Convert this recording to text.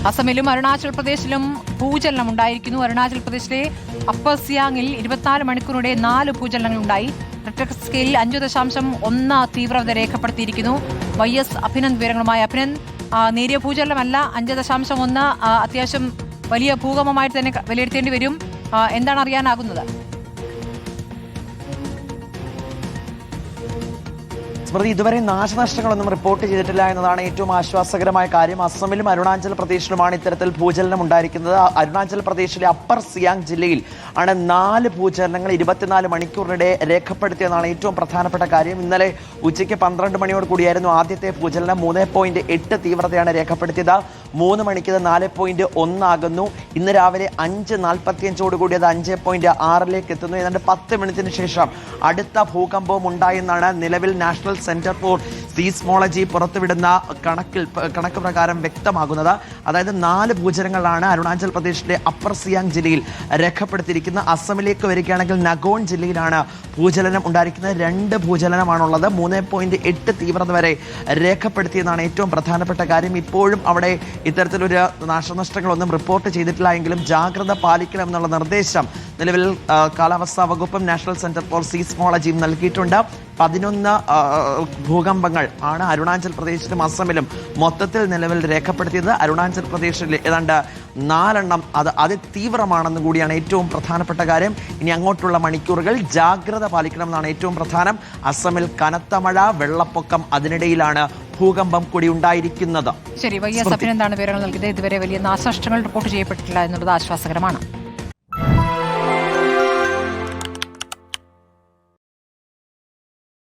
അസമിലും അരുണാചൽ പ്രദേശിലും ഭൂചലനം ഉണ്ടായിരിക്കുന്നു. അരുണാചൽ പ്രദേശിലെ അപ്പർ സിയാങ്ങിൽ 24 മണിക്കൂറിനിടെ 4 ഭൂചലനങ്ങൾ ഉണ്ടായി. റിക്ടർ സ്കെയിലിൽ 5.1 തീവ്രത രേഖപ്പെടുത്തിയിരിക്കുന്നു. YS അഭിനന്ദ് വിവരങ്ങളുമായി. അഭിനന്ദ്, നേരിയ ഭൂചലനമല്ല, 5.1 അത്യാവശ്യം വലിയ ഭൂകമ്പമായിട്ട് തന്നെ വിലയിരുത്തേണ്ടി വരും. എന്താണ് അറിയാനാകുന്നത്? സ്മൃതി, ഇതുവരെ നാശനഷ്ടങ്ങളൊന്നും റിപ്പോർട്ട് ചെയ്തിട്ടില്ല എന്നതാണ് ഏറ്റവും ആശ്വാസകരമായ കാര്യം. അസമിലും അരുണാചൽ പ്രദേശിലുമാണ് ഇത്തരത്തിൽ ഭൂചലനം ഉണ്ടായിരിക്കുന്നത്. അരുണാചൽ പ്രദേശിലെ അപ്പർ സിയാങ് ജില്ലയിൽ ആണ് 4 ഭൂചലനങ്ങൾ 24 മണിക്കൂറിനിടെ രേഖപ്പെടുത്തിയതാണ് ഏറ്റവും പ്രധാനപ്പെട്ട കാര്യം. ഇന്നലെ ഉച്ചയ്ക്ക് 12 മണിയോട് കൂടിയായിരുന്നു ആദ്യത്തെ ഭൂചലനം. 3.8 തീവ്രതയാണ് രേഖപ്പെടുത്തിയത്. 3 മണിക്ക് 4.1 ആകുന്നു. ഇന്ന് രാവിലെ 5:45 കൂടി അത് 5.6 എത്തുന്നു. ഏതാണ്ട് 10 മിനിറ്റിന് ശേഷം അടുത്ത ഭൂകമ്പവും ഉണ്ടായെന്നാണ് നിലവിൽ നാഷണൽ സെന്റർ ഫോർ സീസ്മോളജി പുറത്തുവിടുന്ന കണക്ക് പ്രകാരം വ്യക്തമാകുന്നത്. അതായത് 4 ഭൂചലനങ്ങളാണ് അരുണാചൽ പ്രദേശിലെ അപ്പർ സിയാങ് ജില്ലയിൽ രേഖപ്പെടുത്തിയിരിക്കുന്നത്. അസമിലേക്ക് വരികയാണെങ്കിൽ നഗോൺ ജില്ലയിലാണ് ഭൂചലനം ഉണ്ടായിരിക്കുന്നത്. 2 ഭൂചലനമാണുള്ളത്. 3.8 തീവ്രത വരെ രേഖപ്പെടുത്തിയെന്നാണ് ഏറ്റവും പ്രധാനപ്പെട്ട കാര്യം. ഇപ്പോഴും അവിടെ ഇത്തരത്തിലൊരു നാശനഷ്ടങ്ങളൊന്നും റിപ്പോർട്ട് ചെയ്തിട്ടില്ല എങ്കിലും ജാഗ്രത പാലിക്കണം എന്നുള്ള നിർദ്ദേശം നിലവിൽ കാലാവസ്ഥാ വകുപ്പും നാഷണൽ സെന്റർ ഫോർ സീസ്മോളജിയും നൽകിയിട്ടുണ്ട്. 11 ഭൂകമ്പങ്ങൾ ആണ് അരുണാചൽ പ്രദേശിലും അസമിലും മൊത്തത്തിൽ നിലവിൽ രേഖപ്പെടുത്തിയത്. അരുണാചൽ പ്രദേശിൽ ഏതാണ്ട് 4 അത് അതിതീവ്രമാണെന്ന് കൂടിയാണ് ഏറ്റവും പ്രധാനപ്പെട്ട കാര്യം. ഇനി അങ്ങോട്ടുള്ള മണിക്കൂറുകൾ ജാഗ്രത പാലിക്കണം എന്നാണ് ഏറ്റവും പ്രധാനം. അസമിൽ കനത്ത മഴ, വെള്ളപ്പൊക്കം, അതിനിടയിലാണ് ഭൂകമ്പം കൂടി ഉണ്ടായിരിക്കുന്നത്. ശരി, YS അഭിനന്ദാണ് വിവരങ്ങൾ നൽകിയത്. ഇതുവരെ വലിയ നാശനഷ്ടങ്ങൾ റിപ്പോർട്ട് ചെയ്യപ്പെട്ടിട്ടില്ല എന്നുള്ളത് ആശ്വാസകരമാണ്.